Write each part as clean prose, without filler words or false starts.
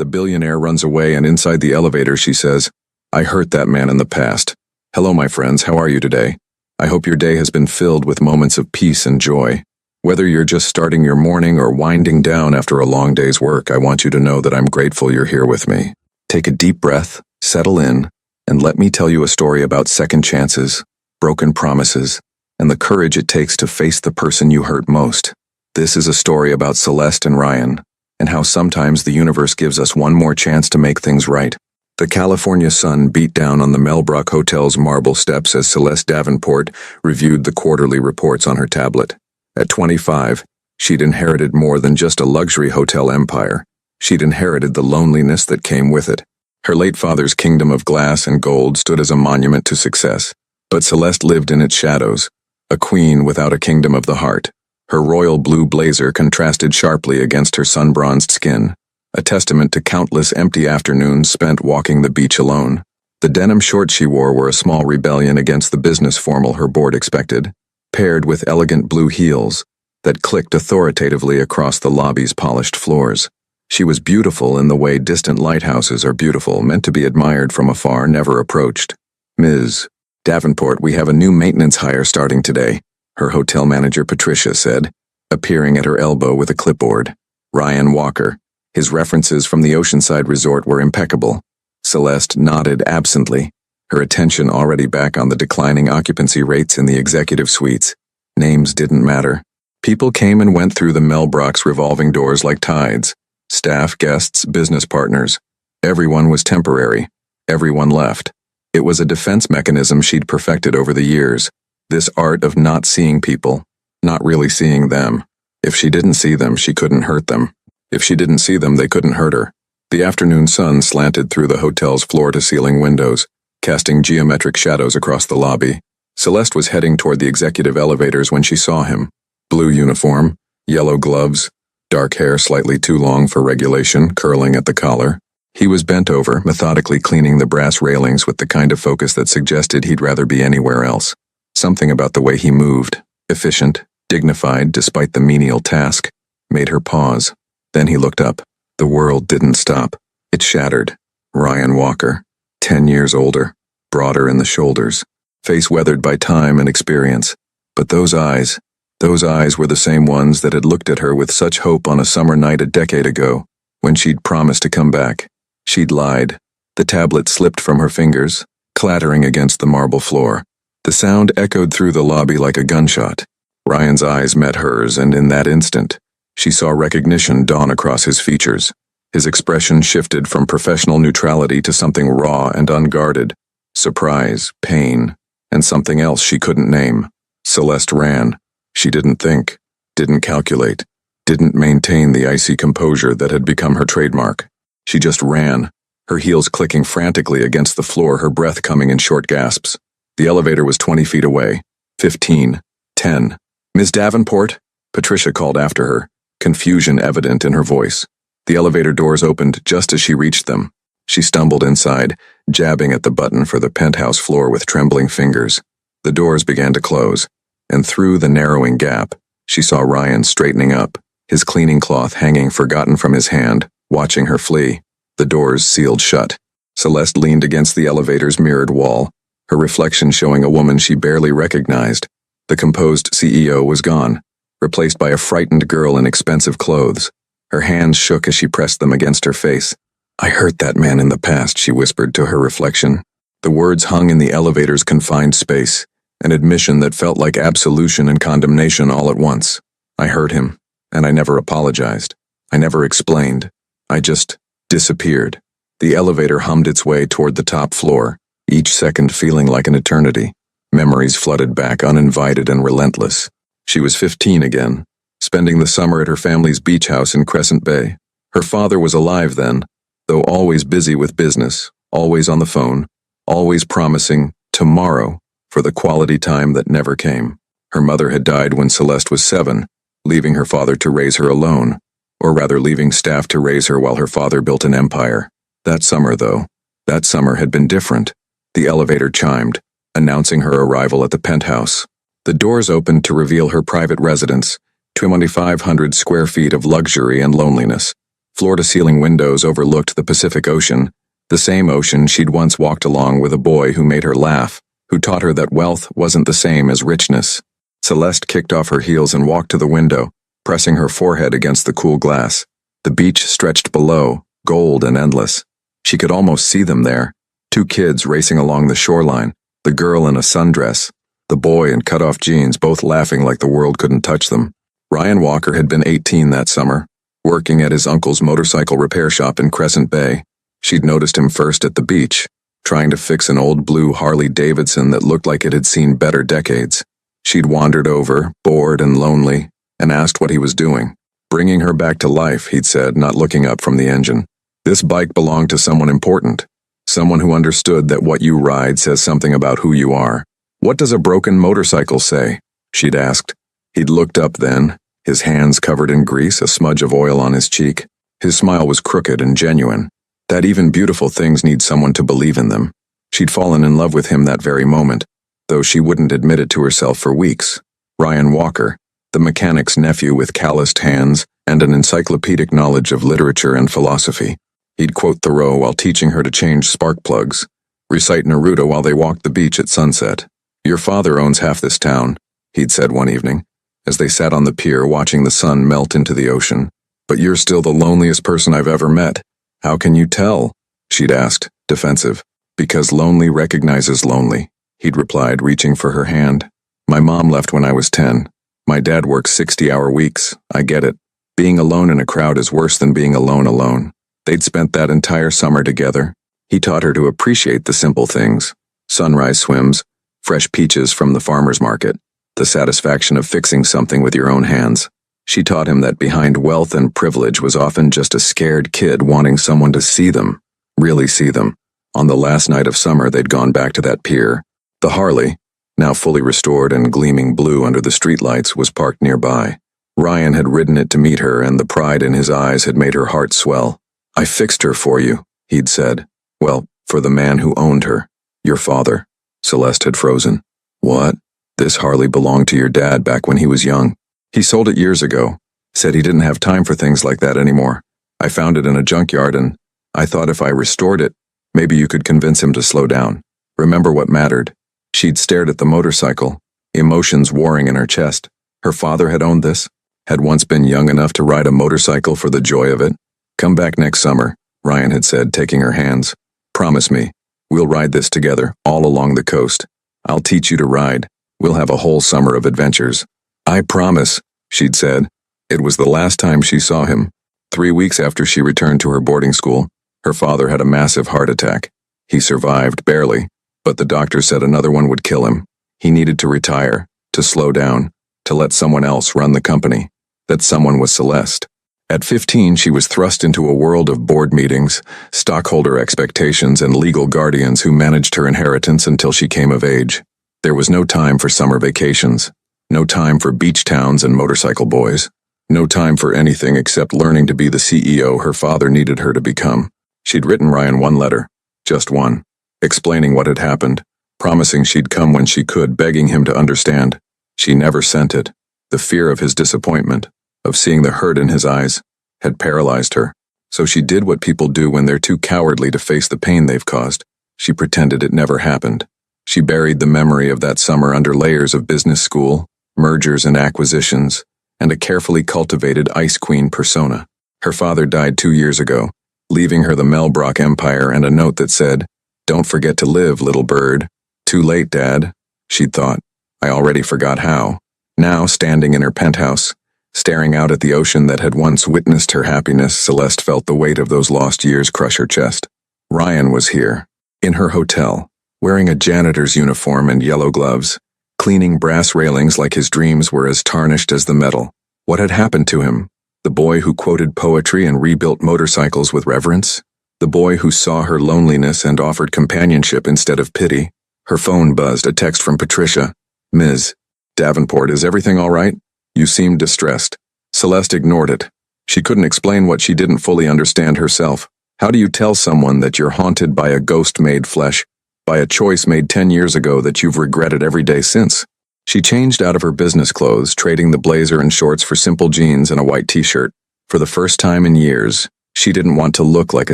The billionaire runs away, and inside the elevator she says, "I hurt that man in the past. Hello, my friends, how are you today? I hope your day has been filled with moments of peace and joy. Whether you're just starting your morning or winding down after a long day's work, I want you to know that I'm grateful you're here with me. Take a deep breath, settle in, and let me tell you a story about second chances, broken promises, and the courage it takes to face the person you hurt most. This is a story about Celeste and Ryan, and how sometimes the universe gives us one more chance to make things right." The California sun beat down on the Melbrook Hotel's marble steps as Celeste Davenport reviewed the quarterly reports on her tablet. At 25, she'd inherited more than just a luxury hotel empire. She'd inherited the loneliness that came with it. Her late father's kingdom of glass and gold stood as a monument to success, but Celeste lived in its shadows, a queen without a kingdom of the heart. Her royal blue blazer contrasted sharply against her sun-bronzed skin, a testament to countless empty afternoons spent walking the beach alone. The denim shorts she wore were a small rebellion against the business formal her board expected, paired with elegant blue heels that clicked authoritatively across the lobby's polished floors. She was beautiful in the way distant lighthouses are beautiful, meant to be admired from afar, never approached. "Ms. Davenport, we have a new maintenance hire starting today," her hotel manager Patricia said, appearing at her elbow with a clipboard. Ryan Walker. His references from the Oceanside Resort were impeccable. Celeste nodded absently, her attention already back on the declining occupancy rates in the executive suites. Names didn't matter. People came and went through the Melbrook's revolving doors like tides. Staff, guests, business partners. Everyone was temporary. Everyone left. It was a defense mechanism she'd perfected over the years. This art of not seeing people, not really seeing them. If she didn't see them, she couldn't hurt them. If she didn't see them, they couldn't hurt her. The afternoon sun slanted through the hotel's floor-to-ceiling windows, casting geometric shadows across the lobby. Celeste was heading toward the executive elevators when she saw him. Blue uniform, yellow gloves, dark hair slightly too long for regulation, curling at the collar. He was bent over, methodically cleaning the brass railings with the kind of focus that suggested he'd rather be anywhere else. Something about the way he moved, efficient, dignified despite the menial task, made her pause. Then he looked up. The world didn't stop. It shattered. Ryan Walker, 10 years older, broader in the shoulders, face weathered by time and experience. But those eyes were the same ones that had looked at her with such hope on a summer night a decade ago, when she'd promised to come back. She'd lied. The tablet slipped from her fingers, clattering against the marble floor. The sound echoed through the lobby like a gunshot. Ryan's eyes met hers, and in that instant, she saw recognition dawn across his features. His expression shifted from professional neutrality to something raw and unguarded. Surprise, pain, and something else she couldn't name. Celeste ran. She didn't think, didn't calculate, didn't maintain the icy composure that had become her trademark. She just ran, her heels clicking frantically against the floor, her breath coming in short gasps. The elevator was 20 feet away. 15. 10. "Ms. Davenport?" Patricia called after her, confusion evident in her voice. The elevator doors opened just as she reached them. She stumbled inside, jabbing at the button for the penthouse floor with trembling fingers. The doors began to close, and through the narrowing gap, she saw Ryan straightening up, his cleaning cloth hanging forgotten from his hand, watching her flee. The doors sealed shut. Celeste leaned against the elevator's mirrored wall, her reflection showing a woman she barely recognized. The composed CEO was gone, replaced by a frightened girl in expensive clothes. Her hands shook as she pressed them against her face. "I hurt that man in the past," she whispered to her reflection. The words hung in the elevator's confined space, an admission that felt like absolution and condemnation all at once. "I hurt him, and I never apologized. I never explained. I just disappeared." The elevator hummed its way toward the top floor, each second feeling like an eternity. Memories flooded back, uninvited and relentless. She was 15 again, spending the summer at her family's beach house in Crescent Bay. Her father was alive then, though always busy with business, always on the phone, always promising tomorrow for the quality time that never came. Her mother had died when Celeste was 7, leaving her father to raise her alone, or rather leaving staff to raise her while her father built an empire. That summer, though, that summer had been different. The elevator chimed, announcing her arrival at the penthouse. The doors opened to reveal her private residence, 2,500 square feet of luxury and loneliness. Floor-to-ceiling windows overlooked the Pacific Ocean, the same ocean she'd once walked along with a boy who made her laugh, who taught her that wealth wasn't the same as richness. Celeste kicked off her heels and walked to the window, pressing her forehead against the cool glass. The beach stretched below, gold and endless. She could almost see them there, two kids racing along the shoreline, the girl in a sundress, the boy in cut-off jeans, both laughing like the world couldn't touch them. Ryan Walker had been 18 that summer, working at his uncle's motorcycle repair shop in Crescent Bay. She'd noticed him first at the beach, trying to fix an old blue Harley-Davidson that looked like it had seen better decades. She'd wandered over, bored and lonely, and asked what he was doing. Bringing her back to life, he'd said, not looking up from the engine. This bike belonged to someone important, someone who understood that what you ride says something about who you are. What does a broken motorcycle say? She'd asked. He'd looked up then, his hands covered in grease, a smudge of oil on his cheek. His smile was crooked and genuine. That even beautiful things need someone to believe in them. She'd fallen in love with him that very moment, though she wouldn't admit it to herself for weeks. Ryan Walker, the mechanic's nephew with calloused hands and an encyclopedic knowledge of literature and philosophy. He'd quote Thoreau while teaching her to change spark plugs, recite Neruda while they walked the beach at sunset. "Your father owns half this town," he'd said one evening, as they sat on the pier watching the sun melt into the ocean. "But you're still the loneliest person I've ever met." "How can you tell?" she'd asked, defensive. "Because lonely recognizes lonely," he'd replied, reaching for her hand. "My mom left when I was 10. My dad works 60-hour weeks. I get it. Being alone in a crowd is worse than being alone. They'd spent that entire summer together. He taught her to appreciate the simple things. Sunrise swims, fresh peaches from the farmer's market, the satisfaction of fixing something with your own hands. She taught him that behind wealth and privilege was often just a scared kid wanting someone to see them, really see them. On the last night of summer, they'd gone back to that pier. The Harley, now fully restored and gleaming blue under the streetlights, was parked nearby. Ryan had ridden it to meet her, and the pride in his eyes had made her heart swell. "I fixed her for you," he'd said. "Well, for the man who owned her. Your father." Celeste had frozen. "What?" "This Harley belonged to your dad back when he was young. He sold it years ago. Said he didn't have time for things like that anymore. I found it in a junkyard and I thought if I restored it, maybe you could convince him to slow down. Remember what mattered." She'd stared at the motorcycle, emotions warring in her chest. Her father had owned this, had once been young enough to ride a motorcycle for the joy of it. "Come back next summer," Ryan had said, taking her hands. "Promise me, we'll ride this together, all along the coast. I'll teach you to ride. We'll have a whole summer of adventures." "I promise," she'd said. It was the last time she saw him. 3 weeks after she returned to her boarding school, her father had a massive heart attack. He survived, barely, but the doctor said another one would kill him. He needed to retire, to slow down, to let someone else run the company. That someone was Celeste. At 15, she was thrust into a world of board meetings, stockholder expectations, and legal guardians who managed her inheritance until she came of age. There was no time for summer vacations, no time for beach towns and motorcycle boys, no time for anything except learning to be the CEO her father needed her to become. She'd written Ryan one letter, just one, explaining what had happened, promising she'd come when she could, begging him to understand. She never sent it. The fear of his disappointment, of seeing the hurt in his eyes, had paralyzed her. So she did what people do when they're too cowardly to face the pain they've caused. She pretended it never happened. She buried the memory of that summer under layers of business school, mergers and acquisitions, and a carefully cultivated Ice Queen persona. Her father died 2 years ago, leaving her the Mel Brock empire and a note that said, "Don't forget to live, little bird." "Too late, Dad," she'd thought. "I already forgot how." Now, standing in her penthouse, staring out at the ocean that had once witnessed her happiness, Celeste felt the weight of those lost years crush her chest. Ryan was here, in her hotel, wearing a janitor's uniform and yellow gloves, cleaning brass railings like his dreams were as tarnished as the metal. What had happened to him? The boy who quoted poetry and rebuilt motorcycles with reverence? The boy who saw her loneliness and offered companionship instead of pity? Her phone buzzed, a text from Patricia. "Ms. Davenport, is everything all right? You seem distressed." Celeste ignored it. She couldn't explain what she didn't fully understand herself. How do you tell someone that you're haunted by a ghost made flesh, by a choice made 10 years ago that you've regretted every day since? She changed out of her business clothes, trading the blazer and shorts for simple jeans and a white t-shirt. For the first time in years, She didn't want to look like a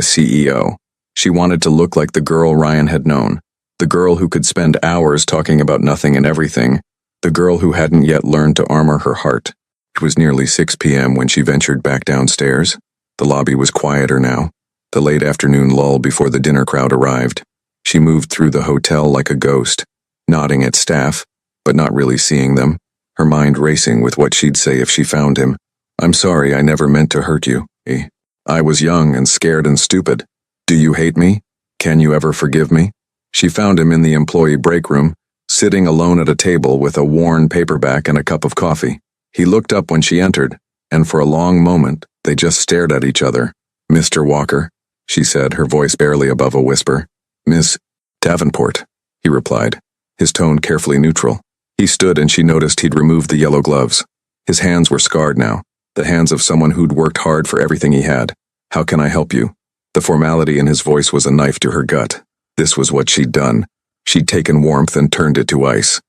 CEO. She wanted to look like the girl Ryan had known, the girl who could spend hours talking about nothing and everything, the girl who hadn't yet learned to armor her heart. It was nearly 6 p.m. when she ventured back downstairs. The lobby was quieter now, the late afternoon lull before the dinner crowd arrived. She moved through the hotel like a ghost, nodding at staff, but not really seeing them, her mind racing with what she'd say if she found him. "I'm sorry, I never meant to hurt you. I was young and scared and stupid. Do you hate me? Can you ever forgive me?" She found him in the employee break room, sitting alone at a table with a worn paperback and a cup of coffee. He looked up when she entered, and for a long moment, they just stared at each other. "Mr. Walker," she said, her voice barely above a whisper. "Miss Davenport," he replied, his tone carefully neutral. He stood and she noticed he'd removed the yellow gloves. His hands were scarred now, the hands of someone who'd worked hard for everything he had. "How can I help you?" The formality in his voice was a knife to her gut. This was what she'd done. She'd taken warmth and turned it to ice.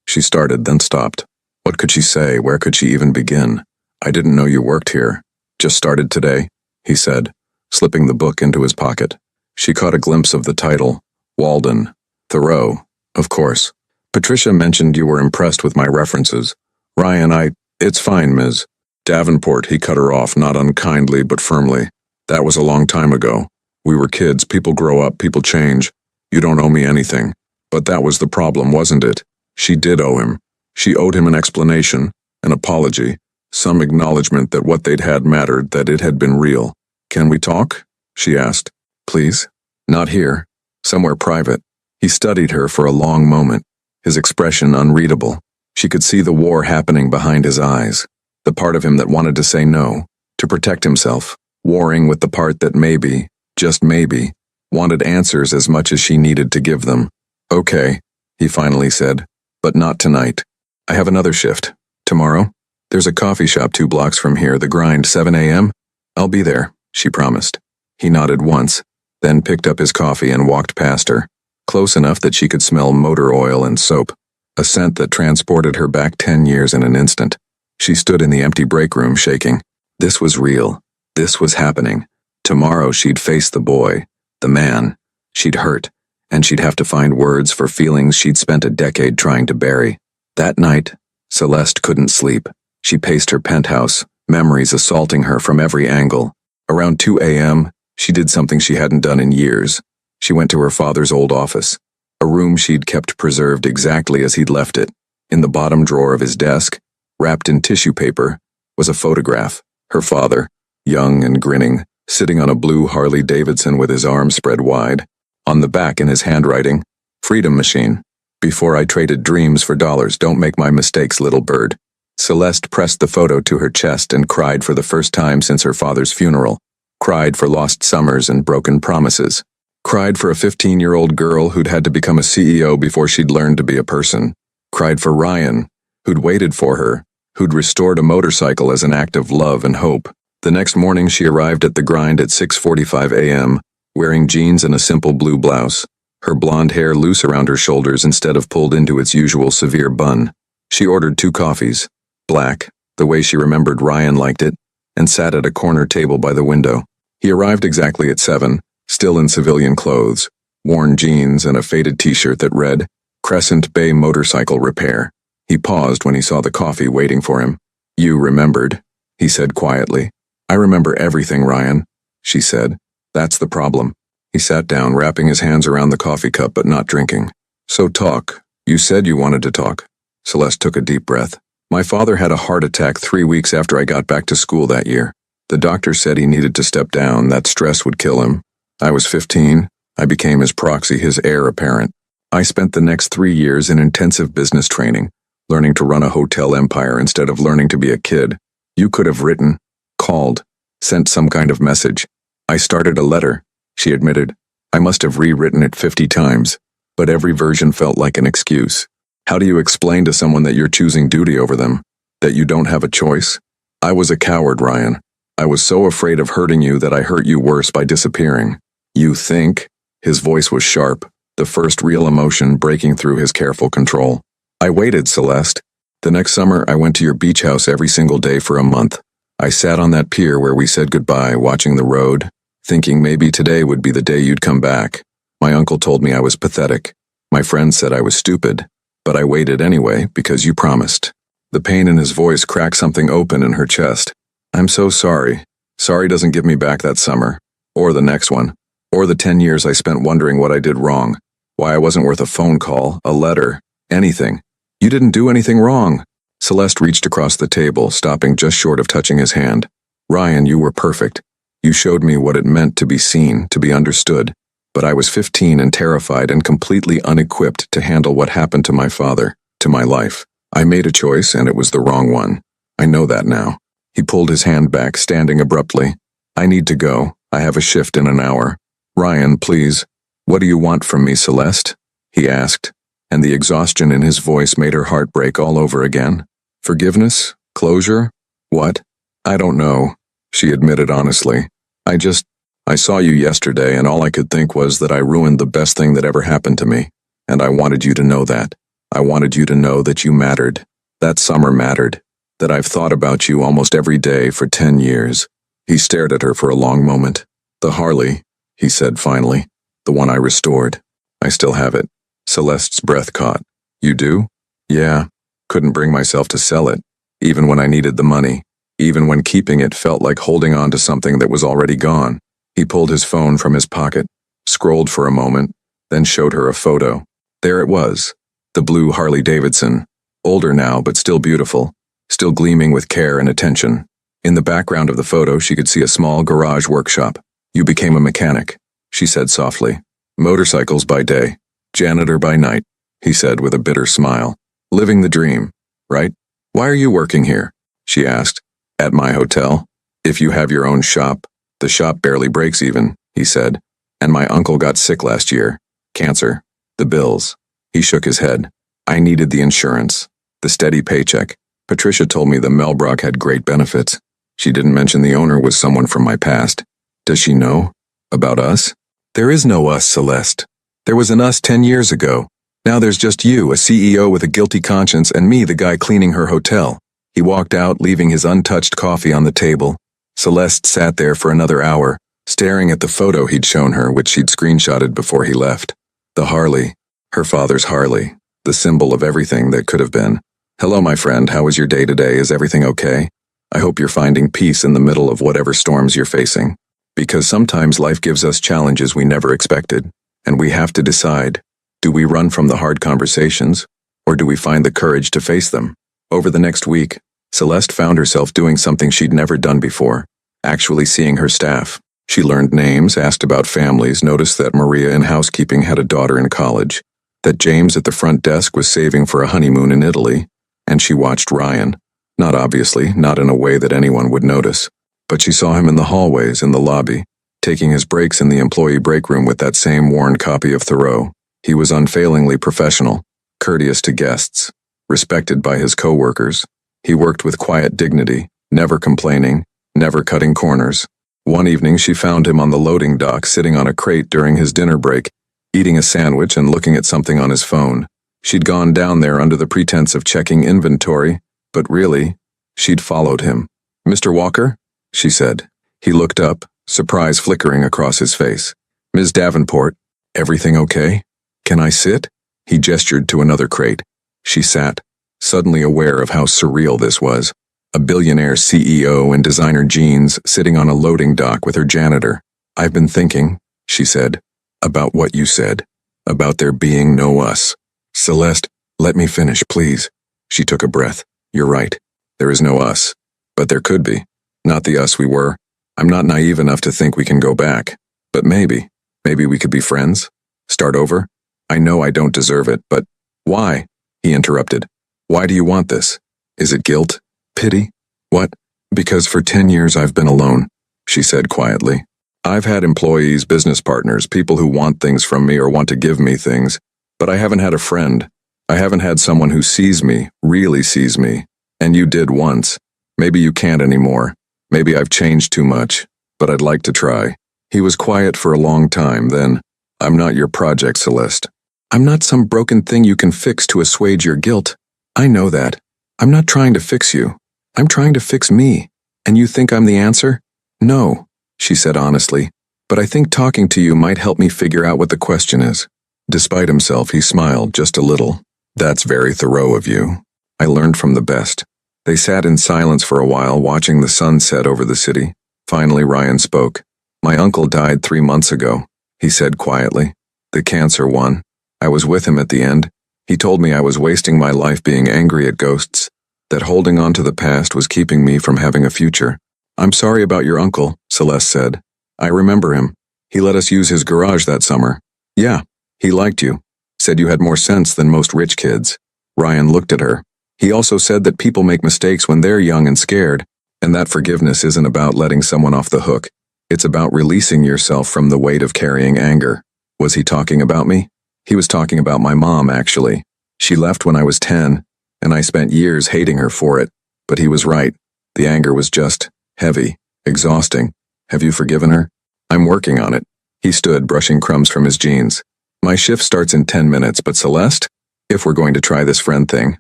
She started, then stopped. What could she say? Where could she even begin? "I didn't know you worked here. Just started today," he said, slipping the book into his pocket. She caught a glimpse of the title, Walden. Thoreau, of course. "Patricia mentioned you were impressed with my references. Ryan, it's fine, Ms. Davenport," he cut her off, not unkindly but firmly. "That was a long time ago. We were kids, people grow up, people change. You don't owe me anything." But that was the problem, wasn't it? She did owe him. She owed him an explanation, an apology, some acknowledgement that what they'd had mattered, that it had been real. "Can we talk?" she asked. "Please?" "Not here. Somewhere private." He studied her for a long moment, his expression unreadable. She could see the war happening behind his eyes, the part of him that wanted to say no, to protect himself, warring with the part that maybe, just maybe, wanted answers as much as she needed to give them. "Okay," he finally said, "but not tonight. I have another shift. Tomorrow? There's a coffee shop 2 blocks from here, The Grind, 7 a.m. I'll be there," she promised. He nodded once, then picked up his coffee and walked past her, close enough that she could smell motor oil and soap, a scent that transported her back 10 years in an instant. She stood in the empty break room, shaking. This was real. This was happening. Tomorrow she'd face the boy, the man, she'd hurt, and she'd have to find words for feelings she'd spent a decade trying to bury. That night, Celeste couldn't sleep. She paced her penthouse, memories assaulting her from every angle. Around 2 a.m., she did something she hadn't done in years. She went to her father's old office, a room she'd kept preserved exactly as he'd left it. In the bottom drawer of his desk, wrapped in tissue paper, was a photograph. Her father, young and grinning, sitting on a blue Harley Davidson with his arms spread wide. On the back in his handwriting, "Freedom Machine. Before I traded dreams for dollars, don't make my mistakes, little bird." Celeste pressed the photo to her chest and cried for the first time since her father's funeral. Cried for lost summers and broken promises. Cried for a 15-year-old girl who'd had to become a CEO before she'd learned to be a person. Cried for Ryan, who'd waited for her, who'd restored a motorcycle as an act of love and hope. The next morning she arrived at The Grind at 6:45 a.m., wearing jeans and a simple blue blouse, her blonde hair loose around her shoulders instead of pulled into its usual severe bun. She ordered 2 coffees, black, the way she remembered Ryan liked it, and sat at a corner table by the window. He arrived exactly at 7, still in civilian clothes, worn jeans and a faded t-shirt that read, "Crescent Bay Motorcycle Repair." He paused when he saw the coffee waiting for him. "You remembered," he said quietly. "I remember everything, Ryan," she said. "That's the problem." He sat down, wrapping his hands around the coffee cup but not drinking. "So talk. You said you wanted to talk." Celeste took a deep breath. "My father had a heart attack 3 weeks after I got back to school that year. The doctor said he needed to step down, that stress would kill him. I was 15. I became his proxy, his heir apparent. I spent the next 3 years in intensive business training, learning to run a hotel empire instead of learning to be a kid. You could have written, called, sent some kind of message. I started a letter," she admitted. "I must have rewritten it 50 times, but every version felt like an excuse. How do you explain to someone that you're choosing duty over them? That you don't have a choice? I was a coward, Ryan. I was so afraid of hurting you that I hurt you worse by disappearing." "You think?" His voice was sharp, the first real emotion breaking through his careful control. "I waited, Celeste. The next summer I went to your beach house every single day for a month. I sat on that pier where we said goodbye, watching the road, thinking maybe today would be the day you'd come back. My uncle told me I was pathetic. My friends said I was stupid. But I waited anyway because you promised. The pain in his voice cracked something open in her chest. I'm so sorry. Sorry doesn't give me back that summer. Or the next one. Or the 10 years I spent wondering what I did wrong. Why I wasn't worth a phone call, a letter, anything. You didn't do anything wrong. Celeste reached across the table, stopping just short of touching his hand. Ryan, you were perfect. You showed me what it meant to be seen, to be understood. But I was 15 and terrified and completely unequipped to handle what happened to my father, to my life. I made a choice and it was the wrong one. I know that now. He pulled his hand back, standing abruptly. I need to go. I have a shift in an hour. Ryan, please. What do you want from me, Celeste? He asked, and the exhaustion in his voice made her heart break all over again. Forgiveness? Closure? What? I don't know, she admitted honestly. I saw you yesterday and all I could think was that I ruined the best thing that ever happened to me. And I wanted you to know that. I wanted you to know that you mattered. That summer mattered. That I've thought about you almost every day for 10 years. He stared at her for a long moment. The Harley, he said finally. The one I restored. I still have it. Celeste's breath caught. You do? Yeah. Couldn't bring myself to sell it. Even when I needed the money. Even when keeping it felt like holding on to something that was already gone. He pulled his phone from his pocket, scrolled for a moment, then showed her a photo. There it was. The blue Harley Davidson. Older now, but still beautiful. Still gleaming with care and attention. In the background of the photo, she could see a small garage workshop. You became a mechanic, she said softly. Motorcycles by day, janitor by night, he said with a bitter smile. Living the dream, right? Why are you working here? She asked. At my hotel. If you have your own shop. The shop barely breaks even, he said. And my uncle got sick last year. Cancer. The bills. He shook his head. I needed the insurance. The steady paycheck. Patricia told me the Melbrook had great benefits. She didn't mention the owner was someone from my past. Does she know? About us? There is no us, Celeste. There was an us 10 years ago. Now there's just you, a CEO with a guilty conscience, and me, the guy cleaning her hotel. He walked out, leaving his untouched coffee on the table. Celeste sat there for another hour, staring at the photo he'd shown her, which she'd screenshotted before he left. The Harley. Her father's Harley. The symbol of everything that could have been. Hello, my friend. How was your day today? Is everything okay? I hope you're finding peace in the middle of whatever storms you're facing. Because sometimes life gives us challenges we never expected, and we have to decide, do we run from the hard conversations, or do we find the courage to face them? Over the next week, Celeste found herself doing something she'd never done before, actually seeing her staff. She learned names, asked about families, noticed that Maria in housekeeping had a daughter in college, that James at the front desk was saving for a honeymoon in Italy, and she watched Ryan. Not obviously, not in a way that anyone would notice, but she saw him in the hallways, in the lobby, taking his breaks in the employee break room with that same worn copy of Thoreau. He was unfailingly professional, courteous to guests, respected by his co-workers. He worked with quiet dignity, never complaining, never cutting corners. One evening she found him on the loading dock sitting on a crate during his dinner break, eating a sandwich and looking at something on his phone. She'd gone down there under the pretense of checking inventory, but really, she'd followed him. Mr. Walker? She said. He looked up, surprise flickering across his face. Ms. Davenport, everything okay? Can I sit? He gestured to another crate. She sat, suddenly aware of how surreal this was. A billionaire CEO in designer jeans sitting on a loading dock with her janitor. I've been thinking, she said, about what you said, about there being no us. Celeste, let me finish, please. She took a breath. You're right. There is no us. But there could be. Not the us we were. I'm not naive enough to think we can go back. But maybe we could be friends? Start over? I know I don't deserve it, but why? He interrupted. Why do you want this? Is it guilt? Pity? What? Because for 10 years I've been alone, she said quietly. I've had employees, business partners, people who want things from me or want to give me things, but I haven't had a friend. I haven't had someone who sees me, really sees me. And you did once. Maybe you can't anymore. Maybe I've changed too much, but I'd like to try. He was quiet for a long time, then, I'm not your project, Celeste. I'm not some broken thing you can fix to assuage your guilt. I know that. I'm not trying to fix you. I'm trying to fix me. And you think I'm the answer? No, she said honestly, but I think talking to you might help me figure out what the question is. Despite himself, he smiled just a little. That's very thorough of you. I learned from the best. They sat in silence for a while, watching the sun set over the city. Finally, Ryan spoke. My uncle died 3 months ago, he said quietly. The cancer one. I was with him at the end. He told me I was wasting my life being angry at ghosts, that holding on to the past was keeping me from having a future. I'm sorry about your uncle, Celeste said. I remember him. He let us use his garage that summer. Yeah, he liked you. Said you had more sense than most rich kids. Ryan looked at her. He also said that people make mistakes when they're young and scared, and that forgiveness isn't about letting someone off the hook. It's about releasing yourself from the weight of carrying anger. Was he talking about me? He was talking about my mom, actually. She left when I was 10, and I spent years hating her for it. But he was right. The anger was just heavy, exhausting. Have you forgiven her? I'm working on it. He stood, brushing crumbs from his jeans. My shift starts in 10 minutes, but Celeste, if we're going to try this friend thing,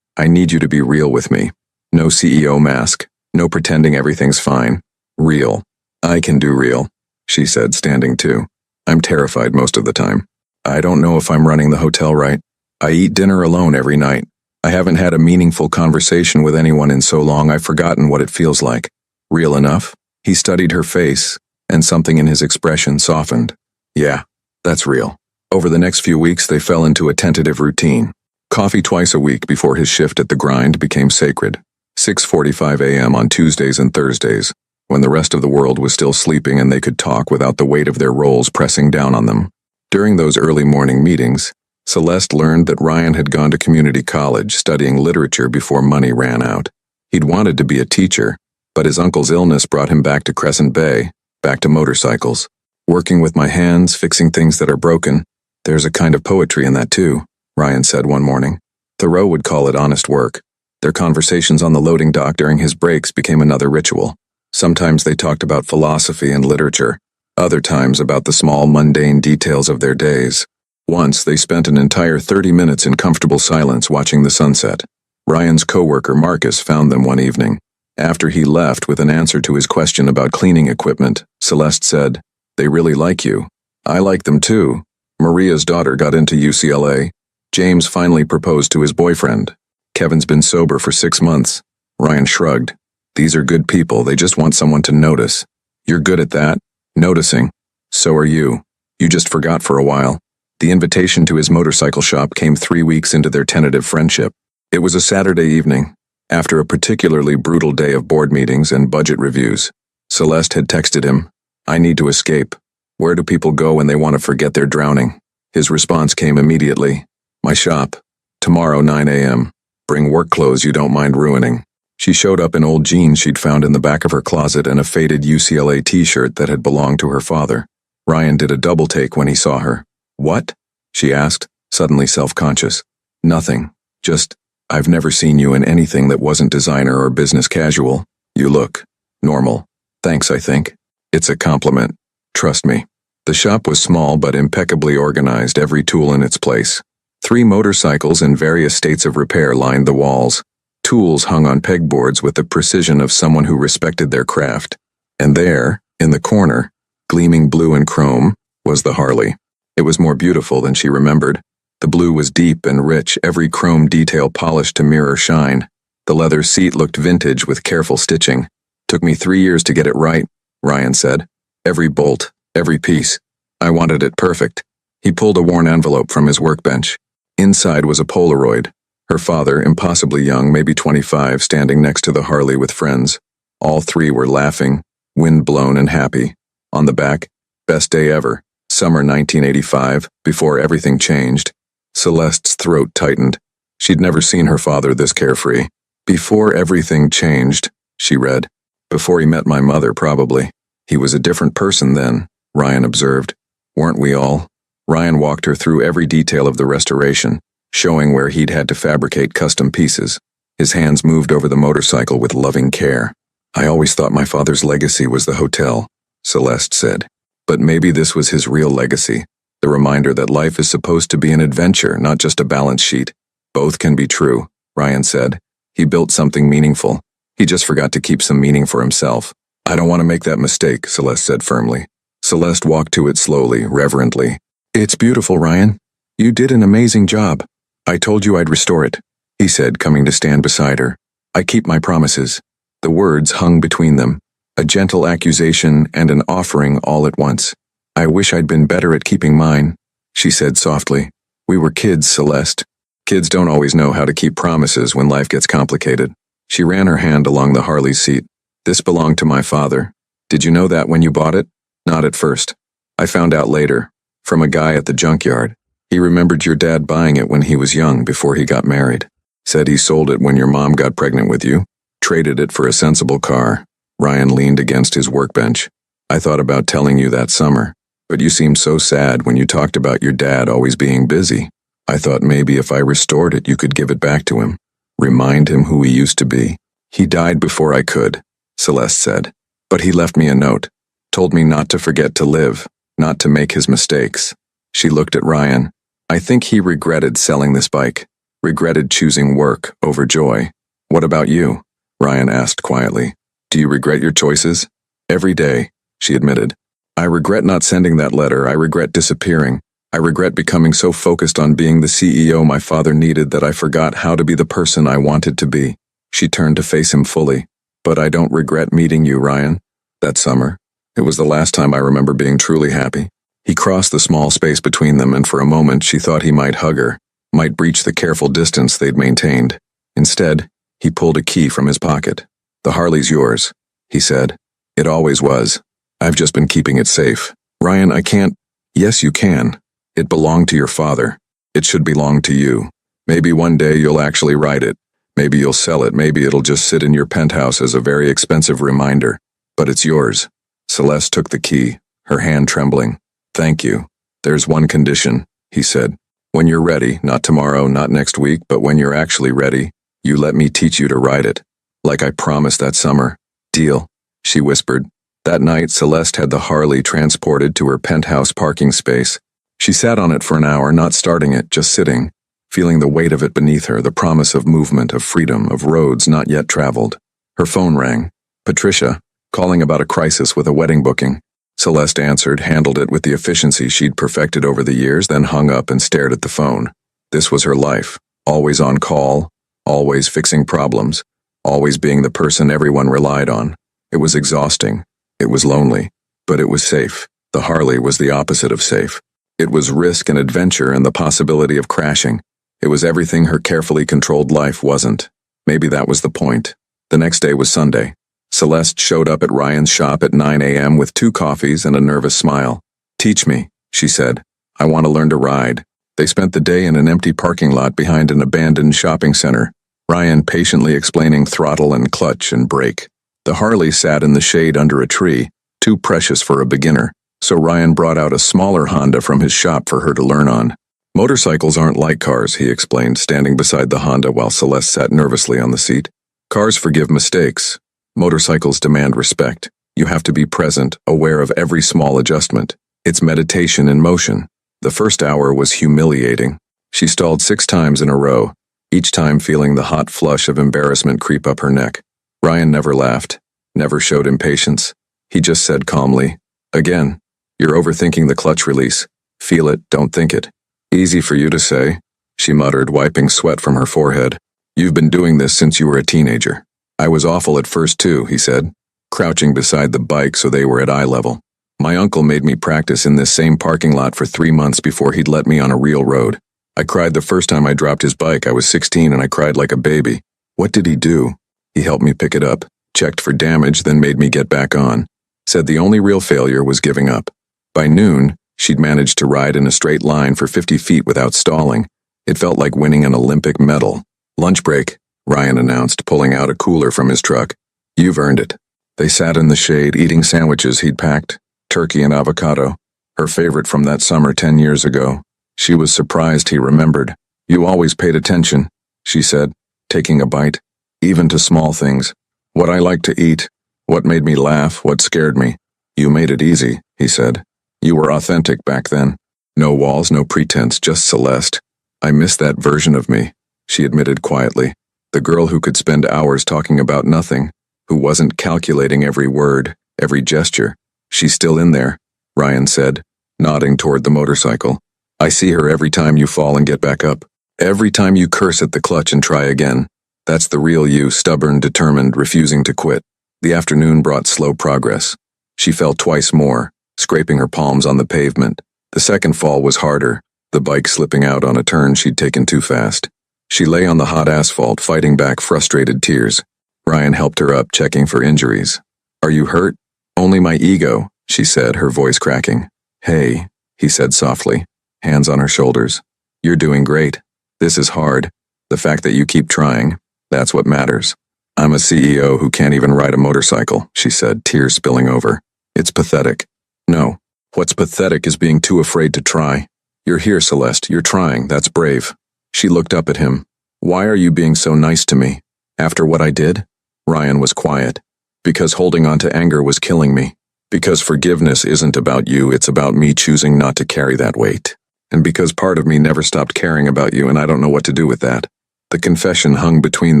I need you to be real with me. No CEO mask. No pretending everything's fine. Real. I can do real, she said, standing too. I'm terrified most of the time. I don't know if I'm running the hotel right. I eat dinner alone every night. I haven't had a meaningful conversation with anyone in so long I've forgotten what it feels like. Real enough? He studied her face, and something in his expression softened. Yeah, that's real. Over the next few weeks they fell into a tentative routine. Coffee twice a week before his shift at the grind became sacred. 6:45 a.m. on Tuesdays and Thursdays, when the rest of the world was still sleeping and they could talk without the weight of their roles pressing down on them. During those early morning meetings, Celeste learned that Ryan had gone to community college studying literature before money ran out. He'd wanted to be a teacher, but his uncle's illness brought him back to Crescent Bay, back to motorcycles. Working with my hands, fixing things that are broken. There's a kind of poetry in that too, Ryan said one morning. Thoreau would call it honest work. Their conversations on the loading dock during his breaks became another ritual. Sometimes they talked about philosophy and literature, other times about the small, mundane details of their days. Once, they spent an entire 30 minutes in comfortable silence watching the sunset. Ryan's coworker Marcus found them one evening. After he left with an answer to his question about cleaning equipment, Celeste said, "They really like you. I like them too. Maria's daughter got into UCLA. James finally proposed to his boyfriend. Kevin's been sober for 6 months." Ryan shrugged. "These are good people, they just want someone to notice. You're good at that. Noticing. So are you. You just forgot for a while." The invitation to his motorcycle shop came 3 weeks into their tentative friendship. It was a Saturday evening, after a particularly brutal day of board meetings and budget reviews. Celeste had texted him, "I need to escape. Where do people go when they want to forget they're drowning?" His response came immediately. "My shop. Tomorrow 9 a.m. Bring work clothes you don't mind ruining." She showed up in old jeans she'd found in the back of her closet and a faded UCLA t-shirt that had belonged to her father. Ryan did a double take when he saw her. "What?" she asked, suddenly self-conscious. "Nothing. Just, I've never seen you in anything that wasn't designer or business casual. You look normal." "Thanks, I think." "It's a compliment. Trust me." The shop was small but impeccably organized, every tool in its place. 3 motorcycles in various states of repair lined the walls. Tools hung on pegboards with the precision of someone who respected their craft. And there, in the corner, gleaming blue and chrome, was the Harley. It was more beautiful than she remembered. The blue was deep and rich, every chrome detail polished to mirror shine. The leather seat looked vintage with careful stitching. "Took me 3 years to get it right," Ryan said. "Every bolt, every piece. I wanted it perfect." He pulled a worn envelope from his workbench. Inside was a Polaroid. Her father, impossibly young, maybe 25, standing next to the Harley with friends. All 3 were laughing, wind-blown and happy. On the back, "Best day ever. Summer 1985, before everything changed." Celeste's throat tightened. She'd never seen her father this carefree. "Before everything changed," she read. "Before he met my mother, probably. He was a different person then," Ryan observed. "Weren't we all?" Ryan walked her through every detail of the restoration, showing where he'd had to fabricate custom pieces. His hands moved over the motorcycle with loving care. "I always thought my father's legacy was the hotel," Celeste said. "But maybe this was his real legacy, the reminder that life is supposed to be an adventure, not just a balance sheet." "Both can be true," Ryan said. "He built something meaningful. He just forgot to keep some meaning for himself. I don't want to make that mistake, Celeste said firmly. Celeste walked to it slowly, reverently. It's beautiful, Ryan. You did an amazing job. I told you I'd restore it, he said, coming to stand beside her. I keep my promises. The words hung between them, a gentle accusation and an offering all at once. I wish I'd been better at keeping mine, she said softly. We were kids, Celeste. Kids don't always know how to keep promises when life gets complicated. She ran her hand along the Harley's seat. This belonged to my father. Did you know that when you bought it? Not at first. I found out later, from a guy at the junkyard. He remembered your dad buying it when he was young before he got married. Said he sold it when your mom got pregnant with you. Traded it for a sensible car. Ryan leaned against his workbench. I thought about telling you that summer, but you seemed so sad when you talked about your dad always being busy. I thought maybe if I restored it you could give it back to him. Remind him who he used to be. He died before I could, Celeste said. But he left me a note. Told me not to forget to live, not to make his mistakes. She looked at Ryan. I think he regretted selling this bike. Regretted choosing work over joy. What about you? Ryan asked quietly. Do you regret your choices? Every day, she admitted. I regret not sending that letter. I regret disappearing. I regret becoming so focused on being the CEO my father needed that I forgot how to be the person I wanted to be. She turned to face him fully. But I don't regret meeting you, Ryan. That summer, it was the last time I remember being truly happy. He crossed the small space between them, and for a moment she thought he might hug her, might breach the careful distance they'd maintained. Instead, he pulled a key from his pocket. The Harley's yours, he said. It always was. I've just been keeping it safe. Ryan, I can't. Yes, you can. It belonged to your father. It should belong to you. Maybe one day you'll actually ride it. Maybe you'll sell it. Maybe it'll just sit in your penthouse as a very expensive reminder. But it's yours. Celeste took the key, her hand trembling. Thank you. There's one condition, he said. When you're ready, not tomorrow, not next week, but when you're actually ready, you let me teach you to ride it. Like I promised that summer. Deal, she whispered. That night, Celeste had the Harley transported to her penthouse parking space. She sat on it for an hour, not starting it, just sitting, feeling the weight of it beneath her, the promise of movement, of freedom, of roads not yet traveled. Her phone rang. Patricia, calling about a crisis with a wedding booking. Celeste answered, handled it with the efficiency she'd perfected over the years, then hung up and stared at the phone. This was her life, always on call, always fixing problems, always being the person everyone relied on. It was exhausting. It was lonely. But it was safe. The Harley was the opposite of safe. It was risk and adventure and the possibility of crashing. It was everything her carefully controlled life wasn't. Maybe that was the point. The next day was Sunday. Celeste showed up at Ryan's shop at 9 a.m. with 2 coffees and a nervous smile. Teach me, she said. I want to learn to ride. They spent the day in an empty parking lot behind an abandoned shopping center, Ryan patiently explaining throttle and clutch and brake. The Harley sat in the shade under a tree, too precious for a beginner, so Ryan brought out a smaller Honda from his shop for her to learn on. Motorcycles aren't like cars, he explained, standing beside the Honda while Celeste sat nervously on the seat. Cars forgive mistakes. Motorcycles demand respect. You have to be present, aware of every small adjustment. It's meditation in motion. The first hour was humiliating. She stalled 6 times in a row, each time feeling the hot flush of embarrassment creep up her neck. Ryan never laughed, never showed impatience. He just said calmly, Again, you're overthinking the clutch release. Feel it, don't think it. Easy for you to say, she muttered, wiping sweat from her forehead. You've been doing this since you were a teenager. I was awful at first too, he said, crouching beside the bike so they were at eye level. My uncle made me practice in this same parking lot for 3 months before he'd let me on a real road. I cried the first time I dropped his bike. I was 16 and I cried like a baby. What did he do? He helped me pick it up, checked for damage, then made me get back on. Said the only real failure was giving up. By noon, she'd managed to ride in a straight line for 50 feet without stalling. It felt like winning an Olympic medal. Lunch break, Ryan announced, pulling out a cooler from his truck. You've earned it. They sat in the shade, eating sandwiches he'd packed, turkey and avocado, her favorite from that summer 10 years ago. She was surprised he remembered. You always paid attention, she said, taking a bite, even to small things. What I liked to eat, what made me laugh, what scared me. You made it easy, he said. You were authentic back then. No walls, no pretense, just Celeste. I miss that version of me, she admitted quietly. The girl who could spend hours talking about nothing, who wasn't calculating every word, every gesture. She's still in there, Ryan said, nodding toward the motorcycle. I see her every time you fall and get back up. Every time you curse at the clutch and try again. That's the real you, stubborn, determined, refusing to quit. The afternoon brought slow progress. She fell twice more, scraping her palms on the pavement. The second fall was harder, the bike slipping out on a turn she'd taken too fast. She lay on the hot asphalt, fighting back frustrated tears. Ryan helped her up, checking for injuries. Are you hurt? Only my ego, she said, her voice cracking. Hey, he said softly, hands on her shoulders. You're doing great. This is hard. The fact that you keep trying, that's what matters. I'm a CEO who can't even ride a motorcycle, she said, tears spilling over. It's pathetic. No, what's pathetic is being too afraid to try. You're here, Celeste. You're trying. That's brave. She looked up at him. Why are you being so nice to me? After what I did? Ryan was quiet. Because holding on to anger was killing me. Because forgiveness isn't about you, it's about me choosing not to carry that weight. And because part of me never stopped caring about you and I don't know what to do with that. The confession hung between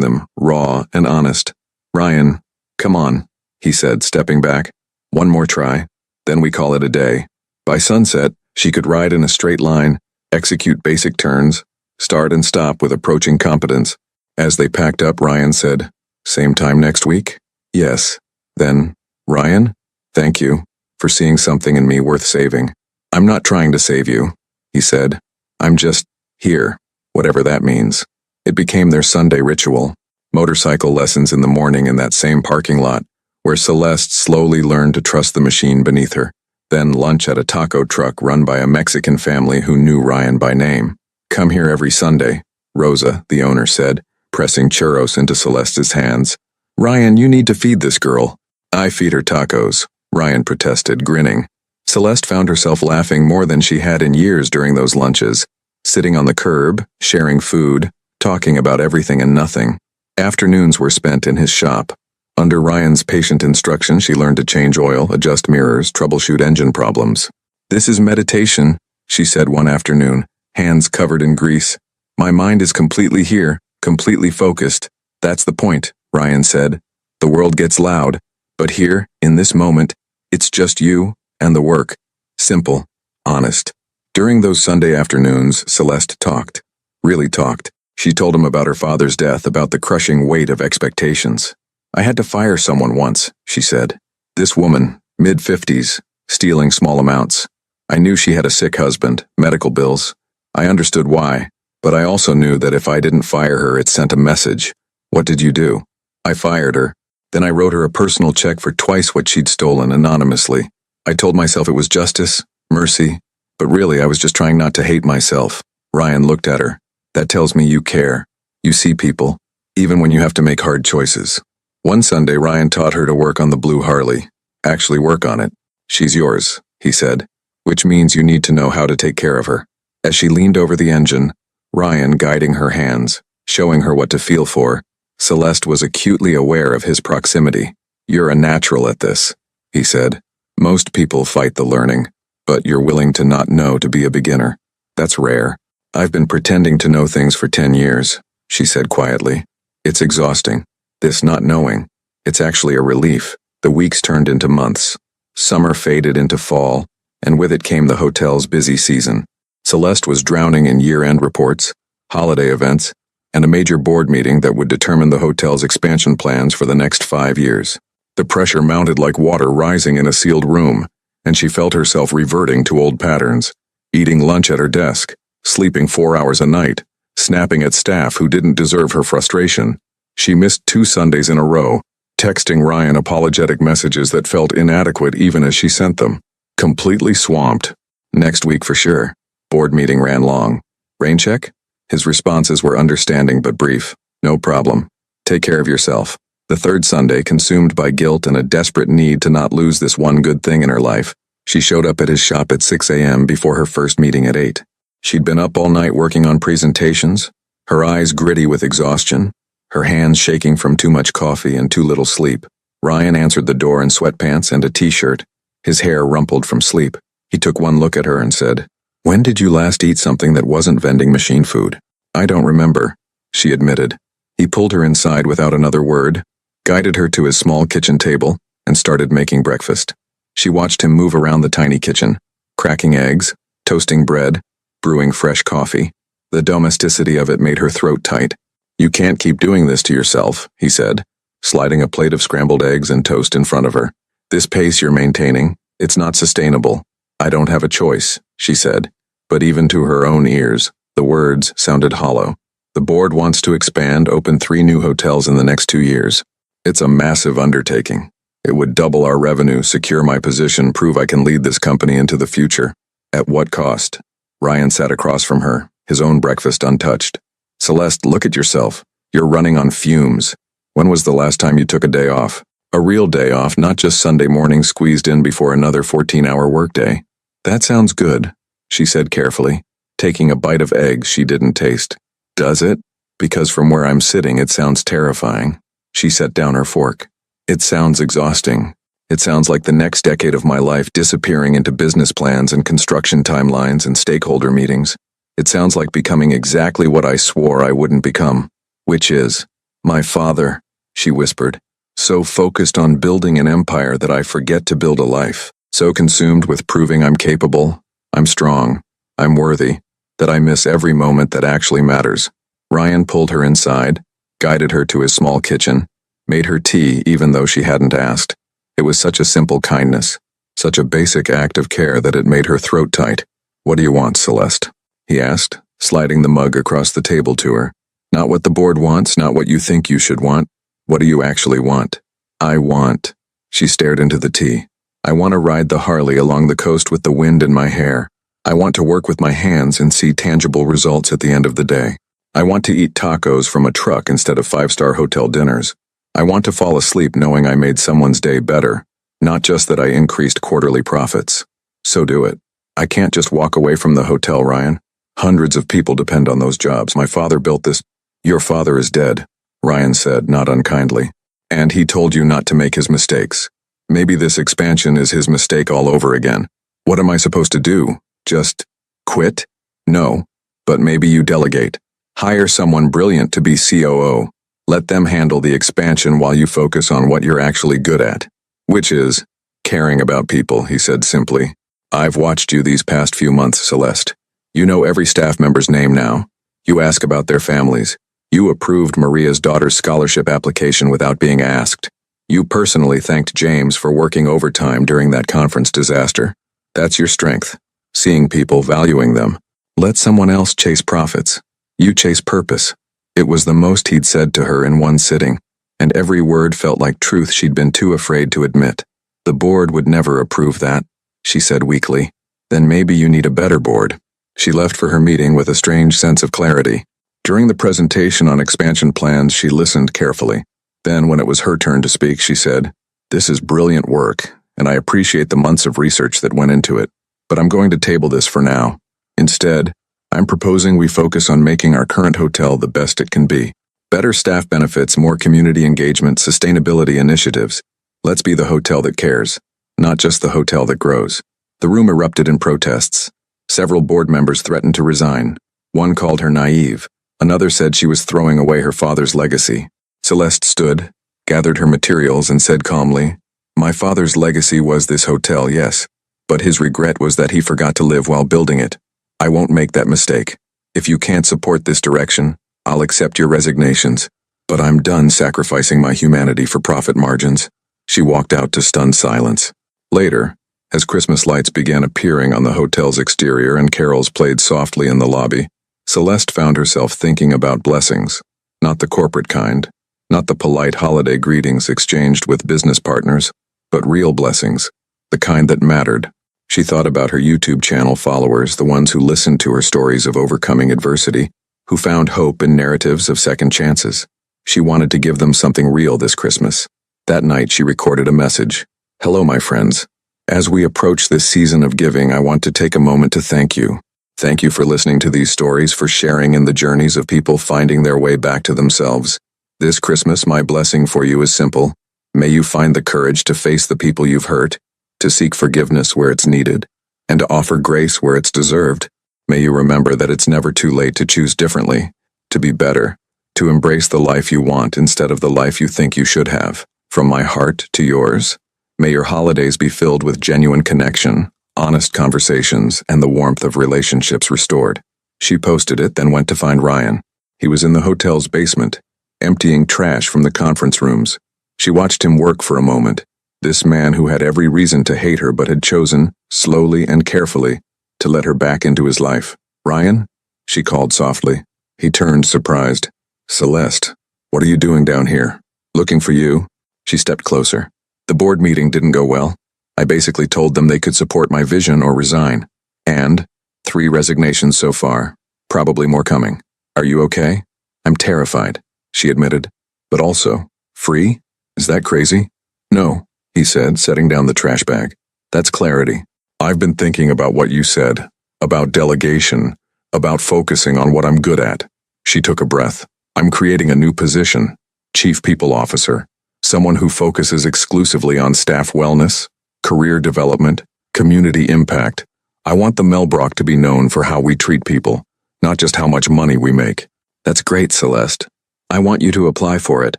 them, raw and honest. Ryan, come on, he said, stepping back. One more try, then we call it a day. By sunset, she could ride in a straight line, execute basic turns, start and stop with approaching competence. As they packed up, Ryan said, Same time next week? Yes. Then, Ryan, thank you for seeing something in me worth saving. I'm not trying to save you, he said. I'm just here, whatever that means. It became their Sunday ritual. Motorcycle lessons in the morning in that same parking lot, where Celeste slowly learned to trust the machine beneath her. Then lunch at a taco truck run by a Mexican family who knew Ryan by name. Come here every Sunday, Rosa, the owner said, pressing churros into Celeste's hands. Ryan, you need to feed this girl. I feed her tacos, Ryan protested, grinning. Celeste found herself laughing more than she had in years during those lunches, sitting on the curb, sharing food, talking about everything and nothing. Afternoons were spent in his shop. Under Ryan's patient instruction, she learned to change oil, adjust mirrors, troubleshoot engine problems. This is meditation, she said one afternoon, hands covered in grease. My mind is completely here, completely focused. That's the point, Ryan said. The world gets loud, but here, in this moment, it's just you and the work. Simple, honest. During those Sunday afternoons, Celeste talked. Really talked. She told him about her father's death, about the crushing weight of expectations. I had to fire someone once, she said. This woman, mid-50s, stealing small amounts. I knew she had a sick husband, medical bills. I understood why, but I also knew that if I didn't fire her, it sent a message. What did you do? I fired her. Then I wrote her a personal check for twice what she'd stolen anonymously. I told myself it was justice, mercy, but really I was just trying not to hate myself. Ryan looked at her. That tells me you care. You see people, even when you have to make hard choices. One Sunday, Ryan taught her to work on the blue Harley. Actually work on it. She's yours, he said, which means you need to know how to take care of her. As she leaned over the engine, Ryan guiding her hands, showing her what to feel for, Celeste was acutely aware of his proximity. You're a natural at this, he said. Most people fight the learning, but you're willing to not know to be a beginner. That's rare. I've been pretending to know things for 10 years, she said quietly. It's exhausting. This not knowing. It's actually a relief. The weeks turned into months. Summer faded into fall, and with it came the hotel's busy season. Celeste was drowning in year-end reports, holiday events, and a major board meeting that would determine the hotel's expansion plans for the next 5 years. The pressure mounted like water rising in a sealed room, and she felt herself reverting to old patterns, eating lunch at her desk, sleeping 4 hours a night, snapping at staff who didn't deserve her frustration. She missed 2 Sundays in a row, texting Ryan apologetic messages that felt inadequate even as she sent them. Completely swamped. Next week for sure. Board meeting ran long. Rain check? His responses were understanding but brief. No problem. Take care of yourself. The 3rd Sunday, consumed by guilt and a desperate need to not lose this one good thing in her life, she showed up at his shop at 6 a.m. before her first meeting at 8. She'd been up all night working on presentations, her eyes gritty with exhaustion, her hands shaking from too much coffee and too little sleep. Ryan answered the door in sweatpants and a t-shirt, his hair rumpled from sleep. He took one look at her and said, When did you last eat something that wasn't vending machine food? I don't remember, she admitted. He pulled her inside without another word, guided her to his small kitchen table, and started making breakfast. She watched him move around the tiny kitchen, cracking eggs, toasting bread, brewing fresh coffee. The domesticity of it made her throat tight. "You can't keep doing this to yourself," he said, sliding a plate of scrambled eggs and toast in front of her. "This pace you're maintaining, it's not sustainable." "I don't have a choice," she said, but even to her own ears, the words sounded hollow. "The board wants to expand, open 3 new hotels in the next 2 years. It's a massive undertaking. It would double our revenue, secure my position, prove I can lead this company into the future. At what cost?" Ryan sat across from her, his own breakfast untouched. "Celeste, look at yourself. You're running on fumes. When was the last time you took a day off? A real day off, not just Sunday morning squeezed in before another 14-hour workday." "That sounds good," she said carefully, taking a bite of eggs she didn't taste. "Does it? Because from where I'm sitting it sounds terrifying." She set down her fork. "It sounds exhausting. It sounds like the next decade of my life disappearing into business plans and construction timelines and stakeholder meetings. It sounds like becoming exactly what I swore I wouldn't become. Which is my father," she whispered. "So focused on building an empire that I forget to build a life. So consumed with proving I'm capable, I'm strong, I'm worthy, that I miss every moment that actually matters." Ryan pulled her inside, guided her to his small kitchen, made her tea even though she hadn't asked. It was such a simple kindness, such a basic act of care that it made her throat tight. "What do you want, Celeste?" he asked, sliding the mug across the table to her. "Not what the board wants, not what you think you should want. What do you actually want?" "I want," she stared into the tea. "I want to ride the Harley along the coast with the wind in my hair. I want to work with my hands and see tangible results at the end of the day. I want to eat tacos from a truck instead of 5-star hotel dinners. I want to fall asleep knowing I made someone's day better, not just that I increased quarterly profits. So do it. I can't just walk away from the hotel, Ryan. Hundreds of people depend on those jobs. My father built this." "Your father is dead," Ryan said, not unkindly. "And he told you not to make his mistakes. Maybe this expansion is his mistake all over again. What am I supposed to do? Just quit? No. But maybe you delegate. Hire someone brilliant to be COO. Let them handle the expansion while you focus on what you're actually good at. Which is caring about people," he said simply. "I've watched you these past few months, Celeste. You know every staff member's name now. You ask about their families. You approved Maria's daughter's scholarship application without being asked. You personally thanked James for working overtime during that conference disaster. That's your strength. Seeing people, valuing them. Let someone else chase profits. You chase purpose." It was the most he'd said to her in one sitting, and every word felt like truth she'd been too afraid to admit. "The board would never approve that," she said weakly. "Then maybe you need a better board." She left for her meeting with a strange sense of clarity. During the presentation on expansion plans, she listened carefully. Then, when it was her turn to speak, she said, "This is brilliant work, and I appreciate the months of research that went into it. But I'm going to table this for now. Instead, I'm proposing we focus on making our current hotel the best it can be. Better staff benefits, more community engagement, sustainability initiatives. Let's be the hotel that cares, not just the hotel that grows." The room erupted in protests. Several board members threatened to resign. One called her naive. Another said she was throwing away her father's legacy. Celeste stood, gathered her materials, and said calmly, "My father's legacy was this hotel, yes, but his regret was that he forgot to live while building it. I won't make that mistake. If you can't support this direction, I'll accept your resignations, but I'm done sacrificing my humanity for profit margins." She walked out to stunned silence. Later, as Christmas lights began appearing on the hotel's exterior and carols played softly in the lobby, Celeste found herself thinking about blessings. Not the corporate kind, not the polite holiday greetings exchanged with business partners, but real blessings, the kind that mattered. She thought about her YouTube channel followers, the ones who listened to her stories of overcoming adversity, who found hope in narratives of second chances. She wanted to give them something real this Christmas. That night she recorded a message. "Hello, my friends. As we approach this season of giving, I want to take a moment to thank you. Thank you for listening to these stories, for sharing in the journeys of people finding their way back to themselves. This Christmas, my blessing for you is simple. May you find the courage to face the people you've hurt, to seek forgiveness where it's needed, and to offer grace where it's deserved. May you remember that it's never too late to choose differently, to be better, to embrace the life you want instead of the life you think you should have. From my heart to yours, may your holidays be filled with genuine connection, honest conversations, and the warmth of relationships restored. She posted it, then went to find Ryan. He was in the hotel's basement, emptying trash from the conference rooms. She watched him work for a moment. This man who had every reason to hate her but had chosen, slowly and carefully, to let her back into his life. "Ryan?" she called softly. He turned, surprised. "Celeste, what are you doing down here?" "Looking for you." She stepped closer. "The board meeting didn't go well. I basically told them they could support my vision or resign. And 3 resignations so far. Probably more coming. Are you okay?" "I'm terrified," she admitted. "But also, free? Is that crazy?" "No," he said, setting down the trash bag. "That's clarity. I've been thinking about what you said, about delegation, about focusing on what I'm good at." She took a breath. "I'm creating a new position, Chief People Officer, someone who focuses exclusively on staff wellness, career development, community impact. I want the Melbrook to be known for how we treat people, not just how much money we make." "That's great, Celeste. I want you to apply for it."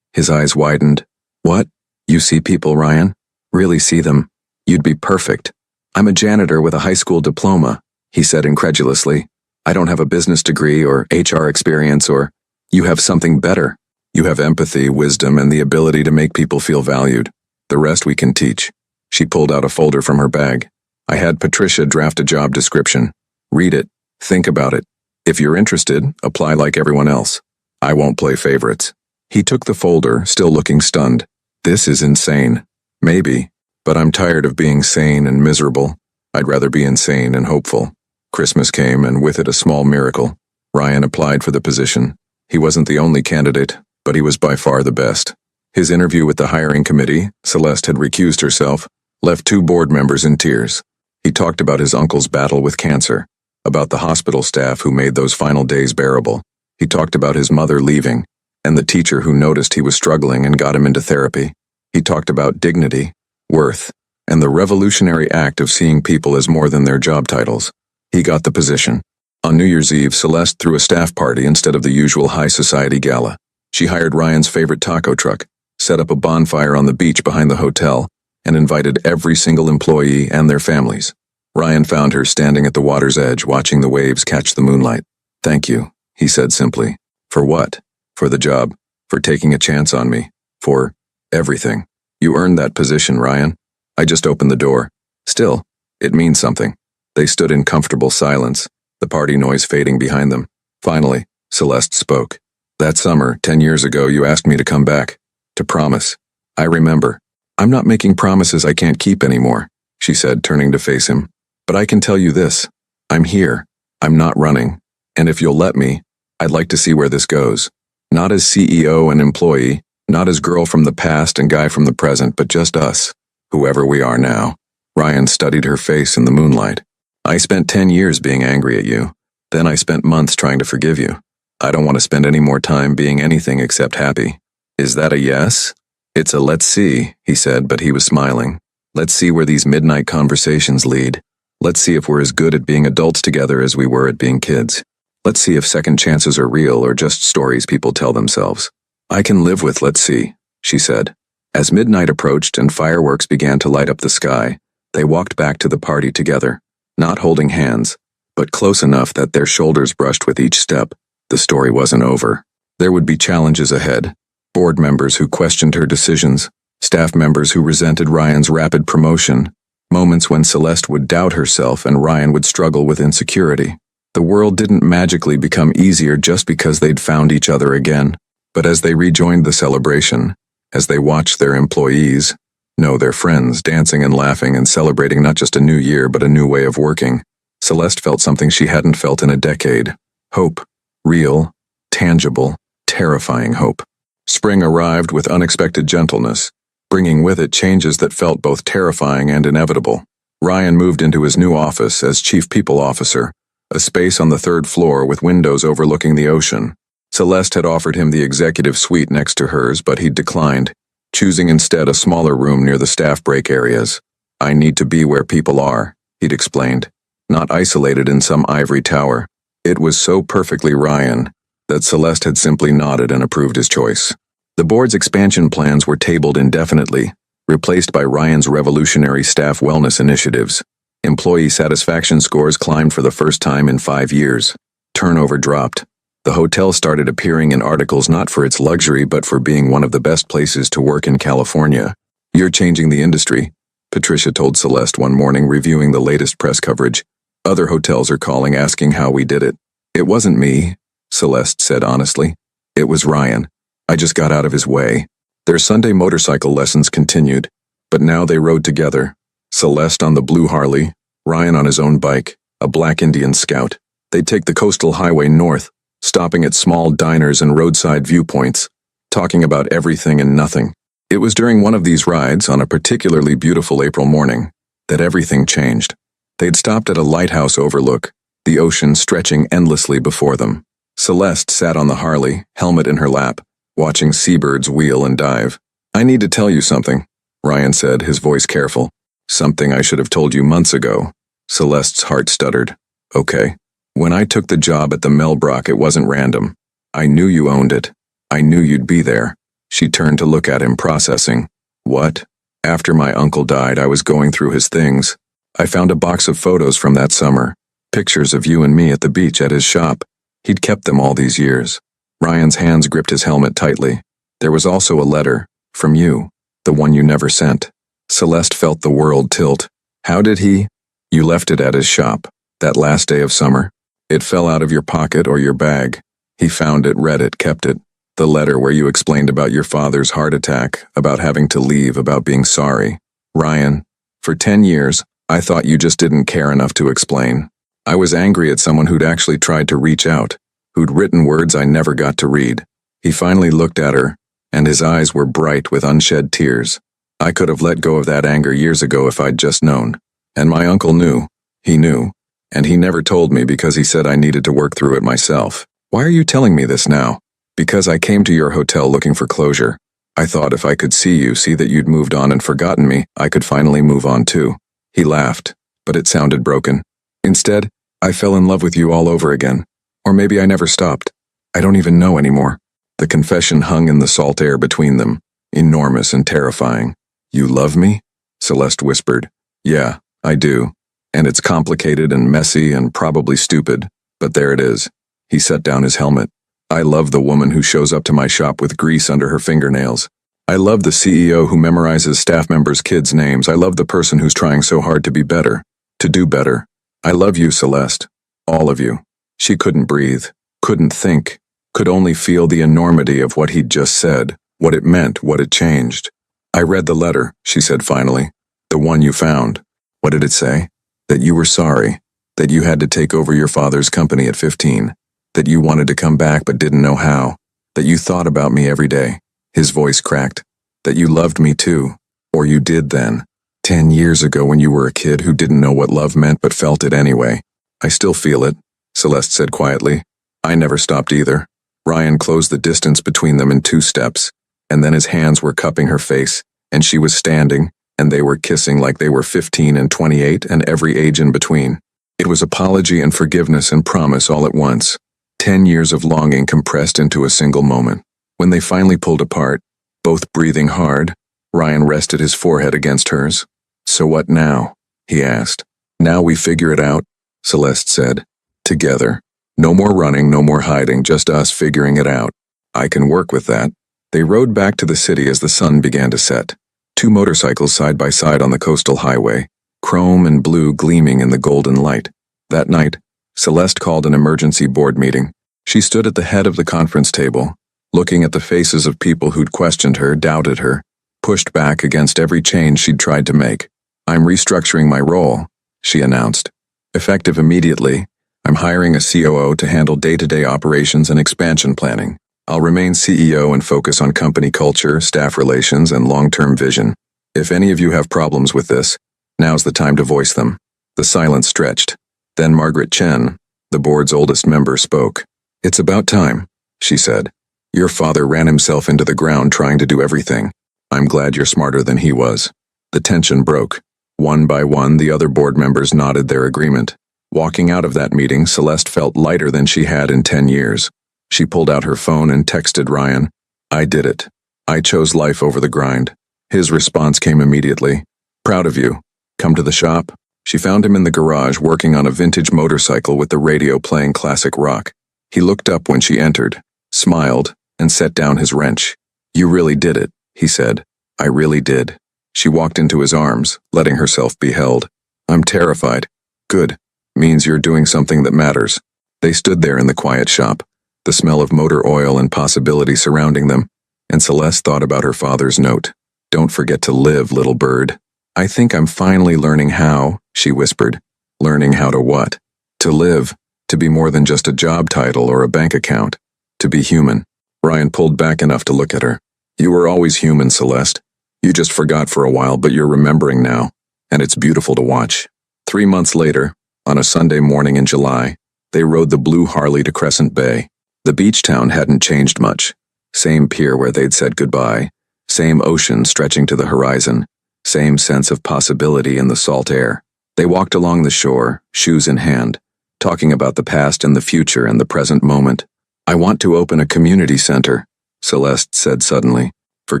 His eyes widened. "What? You see people, Ryan? Really see them? You'd be perfect." "I'm a janitor with a high school diploma," he said incredulously. "I don't have a business degree or HR experience or—" "You have something better. You have empathy, wisdom, and the ability to make people feel valued. The rest we can teach." She pulled out a folder from her bag. "I had Patricia draft a job description. Read it. Think about it. If you're interested, apply like everyone else. I won't play favorites." He took the folder, still looking stunned. "This is insane." "Maybe. But I'm tired of being sane and miserable. I'd rather be insane and hopeful." Christmas came, and with it a small miracle. Ryan applied for the position. He wasn't the only candidate, but he was by far the best. His interview with the hiring committee, Celeste had recused herself, left 2 board members in tears. He talked about his uncle's battle with cancer, about the hospital staff who made those final days bearable. He talked about his mother leaving, and the teacher who noticed he was struggling and got him into therapy. He talked about dignity, worth, and the revolutionary act of seeing people as more than their job titles. He got the position. On New Year's Eve, Celeste threw a staff party instead of the usual high society gala. She hired Ryan's favorite taco truck, set up a bonfire on the beach behind the hotel, and invited every single employee and their families. Ryan found her standing at the water's edge, watching the waves catch the moonlight. "Thank you," he said simply. "For what?" "For the job. For taking a chance on me. For everything. You earned that position, Ryan. I just opened the door. Still, it means something." They stood in comfortable silence, the party noise fading behind them. Finally, Celeste spoke. "That summer, 10 years ago, you asked me to come back. To promise. I remember. I'm not making promises I can't keep anymore," she said, turning to face him. "But I can tell you this. I'm here. I'm not running. And if you'll let me, I'd like to see where this goes. Not as CEO and employee, not as girl from the past and guy from the present, but just us, whoever we are now." Ryan studied her face in the moonlight. "I spent 10 years being angry at you. Then I spent months trying to forgive you. I don't want to spend any more time being anything except happy. Is that a yes?" "It's a let's see," he said, but he was smiling. "Let's see where these midnight conversations lead. Let's see if we're as good at being adults together as we were at being kids. Let's see if second chances are real or just stories people tell themselves." "I can live with let's see," she said. As midnight approached and fireworks began to light up the sky, they walked back to the party together, not holding hands, but close enough that their shoulders brushed with each step. The story wasn't over. There would be challenges ahead. Board members who questioned her decisions, staff members who resented Ryan's rapid promotion, moments when Celeste would doubt herself and Ryan would struggle with insecurity. The world didn't magically become easier just because they'd found each other again. But as they rejoined the celebration, as they watched their employees, no, their friends, dancing and laughing and celebrating not just a new year but a new way of working, Celeste felt something she hadn't felt in a decade. Hope. Real, tangible, terrifying hope. Spring arrived with unexpected gentleness, bringing with it changes that felt both terrifying and inevitable. Ryan moved into his new office as Chief People Officer, a space on the 3rd floor with windows overlooking the ocean. Celeste had offered him the executive suite next to hers, but he'd declined, choosing instead a smaller room near the staff break areas. "I need to be where people are," he'd explained, "not isolated in some ivory tower." It was so perfectly Ryan, that Celeste had simply nodded and approved his choice. The board's expansion plans were tabled indefinitely, replaced by Ryan's revolutionary staff wellness initiatives. Employee satisfaction scores climbed for the first time in 5 years. Turnover dropped. The hotel started appearing in articles not for its luxury but for being one of the best places to work in California. "You're changing the industry," Patricia told Celeste one morning, reviewing the latest press coverage. "Other hotels are calling, asking how we did it." "It wasn't me," Celeste said honestly. "It was Ryan. I just got out of his way." Their Sunday motorcycle lessons continued, but now they rode together. Celeste on the blue Harley, Ryan on his own bike, a black Indian Scout. They'd take the coastal highway north, stopping at small diners and roadside viewpoints, talking about everything and nothing. It was during one of these rides, on a particularly beautiful April morning, that everything changed. They'd stopped at a lighthouse overlook, the ocean stretching endlessly before them. Celeste sat on the Harley, helmet in her lap, watching seabirds wheel and dive. "I need to tell you something," Ryan said, his voice careful. "Something I should have told you months ago." Celeste's heart stuttered. "Okay. When I took the job at the Melbrook, it wasn't random. I knew you owned it. I knew you'd be there." She turned to look at him, processing. "What?" "After my uncle died, I was going through his things. I found a box of photos from that summer, pictures of you and me at the beach at his shop. He'd kept them all these years." Ryan's hands gripped his helmet tightly. "There was also a letter, from you, the one you never sent." Celeste felt the world tilt. "How did he?" "You left it at his shop, that last day of summer. It fell out of your pocket or your bag. He found it, read it, kept it. The letter where you explained about your father's heart attack, about having to leave, about being sorry. Ryan, for 10 years, I thought you just didn't care enough to explain. I was angry at someone who'd actually tried to reach out, who'd written words I never got to read." He finally looked at her, and his eyes were bright with unshed tears. "I could have let go of that anger years ago if I'd just known. And my uncle knew. He knew. And he never told me because he said I needed to work through it myself." "Why are you telling me this now?" "Because I came to your hotel looking for closure. I thought if I could see you, see that you'd moved on and forgotten me, I could finally move on too." He laughed, but it sounded broken. "Instead, I fell in love with you all over again. Or maybe I never stopped. I don't even know anymore." The confession hung in the salt air between them, enormous and terrifying. "You love me?" Celeste whispered. "Yeah, I do. And it's complicated and messy and probably stupid, but there it is." He set down his helmet. "I love the woman who shows up to my shop with grease under her fingernails. I love the CEO who memorizes staff members' kids' names. I love the person who's trying so hard to be better, to do better. I love you, Celeste. All of you." She couldn't breathe, couldn't think, could only feel the enormity of what he'd just said, what it meant, what it changed. "I read the letter," she said finally. "The one you found. What did it say?" "That you were sorry, that you had to take over your father's company at 15, that you wanted to come back but didn't know how, that you thought about me every day." His voice cracked. "That you loved me too, or you did then, 10 years ago when you were a kid who didn't know what love meant but felt it anyway." "I still feel it," Celeste said quietly. "I never stopped either." Ryan closed the distance between them in 2 steps, and then his hands were cupping her face, and she was standing, and they were kissing like they were 15 and 28 and every age in between. It was apology and forgiveness and promise all at once. 10 years of longing compressed into a single moment. When they finally pulled apart, both breathing hard, Ryan rested his forehead against hers. "So what now?" he asked. "Now we figure it out," Celeste said. "Together. No more running, no more hiding, just us figuring it out." "I can work with that." They rode back to the city as the sun began to set. 2 motorcycles side by side on the coastal highway, chrome and blue gleaming in the golden light. That night, Celeste called an emergency board meeting. She stood at the head of the conference table, looking at the faces of people who'd questioned her, doubted her, pushed back against every change she'd tried to make. "I'm restructuring my role," she announced. "Effective immediately, I'm hiring a COO to handle day-to-day operations and expansion planning. I'll remain CEO and focus on company culture, staff relations, and long-term vision. If any of you have problems with this, now's the time to voice them." The silence stretched. Then Margaret Chen, the board's oldest member, spoke. "It's about time," she said. "Your father ran himself into the ground trying to do everything. I'm glad you're smarter than he was." The tension broke. One by one, the other board members nodded their agreement. Walking out of that meeting, Celeste felt lighter than she had in 10 years. She pulled out her phone and texted Ryan, "I did it. I chose life over the grind." His response came immediately. "Proud of you. Come to the shop?" She found him in the garage working on a vintage motorcycle with the radio playing classic rock. He looked up when she entered, smiled, and set down his wrench. "You really did it," he said. "I really did." She walked into his arms, letting herself be held. "I'm terrified." "Good. Means you're doing something that matters." They stood there in the quiet shop, the smell of motor oil and possibility surrounding them, and Celeste thought about her father's note. "Don't forget to live, little bird." "I think I'm finally learning how," she whispered. "Learning how to what?" "To live. To be more than just a job title or a bank account. To be human." Ryan pulled back enough to look at her. "You were always human, Celeste. You just forgot for a while, but you're remembering now, and it's beautiful to watch." 3 months later, on a Sunday morning in July, they rode the blue Harley to Crescent Bay. The beach town hadn't changed much. Same pier where they'd said goodbye, same ocean stretching to the horizon, same sense of possibility in the salt air. They walked along the shore, shoes in hand, talking about the past and the future and the present moment. "I want to open a community center," Celeste said suddenly, "for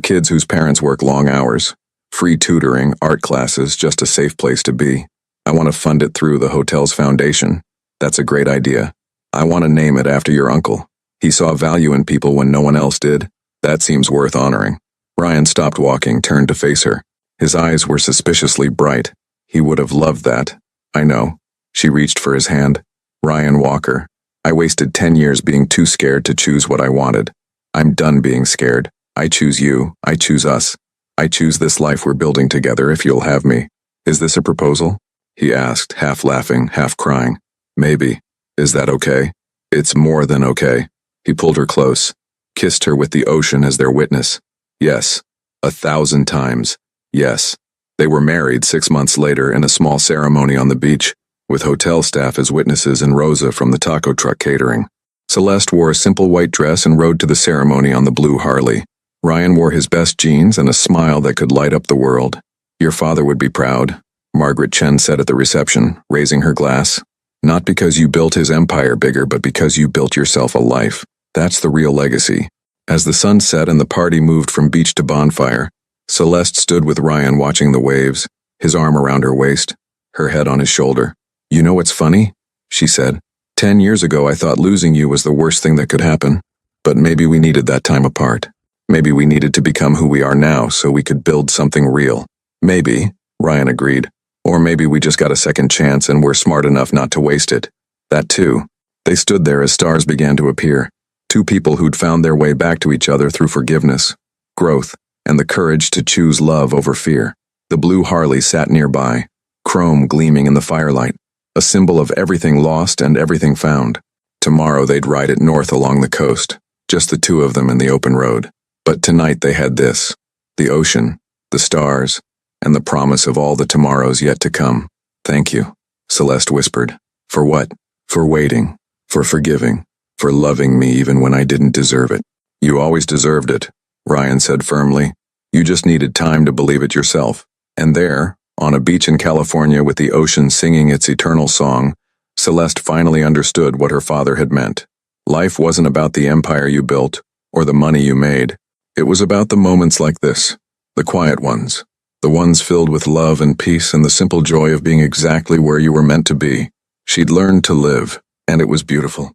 kids whose parents work long hours. Free tutoring, art classes, just a safe place to be. I want to fund it through the hotel's foundation." "That's a great idea. I want to name it after your uncle. He saw value in people when no one else did. That seems worth honoring." Ryan stopped walking, turned to face her. His eyes were suspiciously bright. "He would have loved that. I know." She reached for his hand. "Ryan Walker, I wasted 10 years being too scared to choose what I wanted. I'm done being scared. I choose you. I choose us. I choose this life we're building together if you'll have me." "Is this a proposal?" he asked, half laughing, half crying. "Maybe. Is that okay?" "It's more than okay." He pulled her close, kissed her with the ocean as their witness. "Yes. 1,000 times. Yes." They were married 6 months later in a small ceremony on the beach, with hotel staff as witnesses and Rosa from the taco truck catering. Celeste wore a simple white dress and rode to the ceremony on the blue Harley. Ryan wore his best jeans and a smile that could light up the world. "Your father would be proud," Margaret Chen said at the reception, raising her glass. "Not because you built his empire bigger, but because you built yourself a life. That's the real legacy." As the sun set and the party moved from beach to bonfire, Celeste stood with Ryan watching the waves, his arm around her waist, her head on his shoulder. "You know what's funny?" she said. 10 years ago I thought losing you was the worst thing that could happen. But maybe we needed that time apart. Maybe we needed to become who we are now so we could build something real." "Maybe," Ryan agreed. "Or maybe we just got a second chance and we're smart enough not to waste it." That too. They stood there as stars began to appear. Two people who'd found their way back to each other through forgiveness, growth, and the courage to choose love over fear. The blue Harley sat nearby, chrome gleaming in the firelight, a symbol of everything lost and everything found. Tomorrow they'd ride it north along the coast, just the two of them in the open road. But tonight they had this: the ocean, the stars, and the promise of all the tomorrows yet to come. "Thank you," Celeste whispered. "For what?" "For waiting, for forgiving, for loving me even when I didn't deserve it." "You always deserved it," Ryan said firmly. "You just needed time to believe it yourself." And there, on a beach in California with the ocean singing its eternal song, Celeste finally understood what her father had meant. Life wasn't about the empire you built or the money you made. It was about the moments like this, the quiet ones, the ones filled with love and peace and the simple joy of being exactly where you were meant to be. She'd learned to live, and it was beautiful.